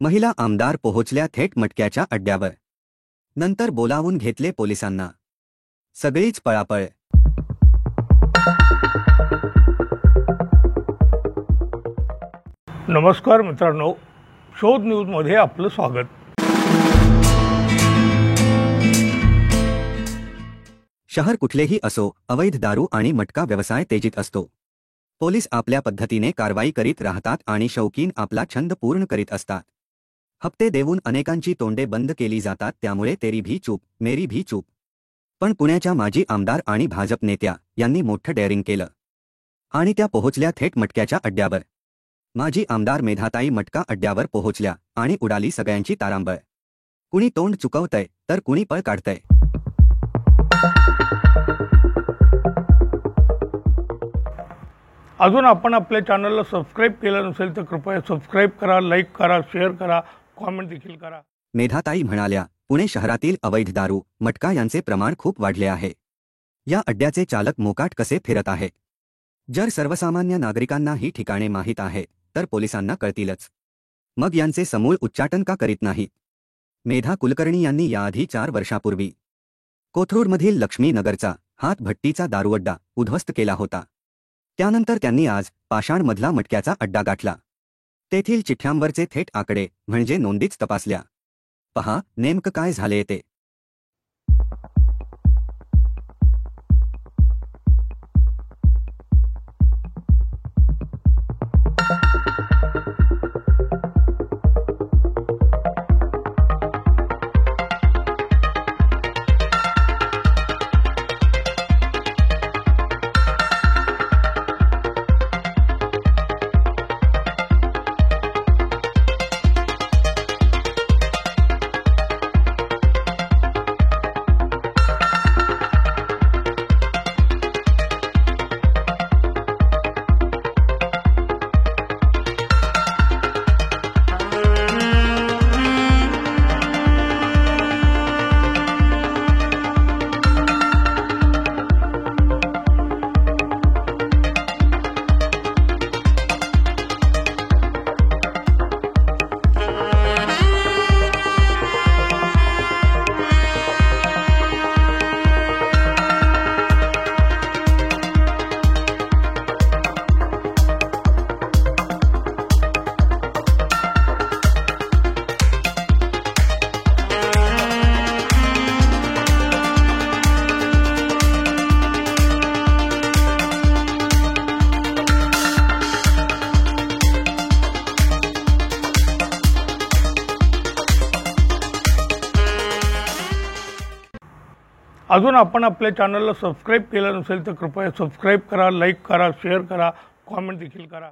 महिला आमदार पोहोचल्या थेट मटक्याच्या अड्ड्यावर. नंतर बोलावून घेतले पोलिसांना. सगळीच पळापळ. नमस्कार मित्रांनो, शोध न्यूजमध्ये आपलं स्वागत. शहर कुठलेही असो, अवैध दारू आणि मटका व्यवसाय तेजीत असतो. पोलीस आपल्या पद्धतीने कारवाई करीत राहतात आणि शौकीन आपला छंद पूर्ण करीत असतात. हप्ते देऊन अनेकांची तोंडे बंद केली जातात, त्यामुळे तेरी भी चूप मेरी भी चूप. पण पुण्याच्या माजी आमदार आणि भाजप नेत्या यांनी मोठं डेअरिंग केलं आणि त्या पोहोचल्या थेट मटक्याच्या अड्ड्यावर. माजी आमदार मेधाताई मटका अड्ड्यावर पोहोचल्या आणि उडाली सगळ्यांची तारांबळ. कुणी तोंड चुकवतंय तर कुणी पळ काढतंय. अजून आपण आपल्या चॅनलला सबस्क्राईब केलं नसेल तर कृपया सबस्क्राईब करा, लाईक करा, शेअर करा, कॉमेंट देखील करा. मेधाताई म्हणाल्या, पुणे शहरातील अवैध दारू, मटका यांचे प्रमाण खूप वाढले आहे. या अड्ड्याचे चालक मोकाट कसे फिरत आहेत. जर सर्वसामान्य नागरिकांना ही ठिकाणे माहीत आहे तर पोलिसांना कळतीलच. मग यांचे समूळ उच्चाटन का करीत नाहीत. मेधा कुलकर्णी यांनी याआधी 4 वर्षापूर्वी कोथरूडमधील लक्ष्मी नगरचा हातभट्टीचा दारूअड्डा उद्ध्वस्त केला होता. त्यानंतर त्यांनी आज पाषाणमधला मटक्याचा अड्डा गाठला. तेथील चिठ्ठ्यांवरचे थेट आकडे म्हणजे नोंदीच तपासल्या. पहा नेमकं काय झाले ते. अजून आपण आपल्या चॅनलला सबस्क्राईब केलं नसेल तर कृपया सबस्क्राईब करा, लाईक करा, शेअर करा, कॉमेंट देखील करा.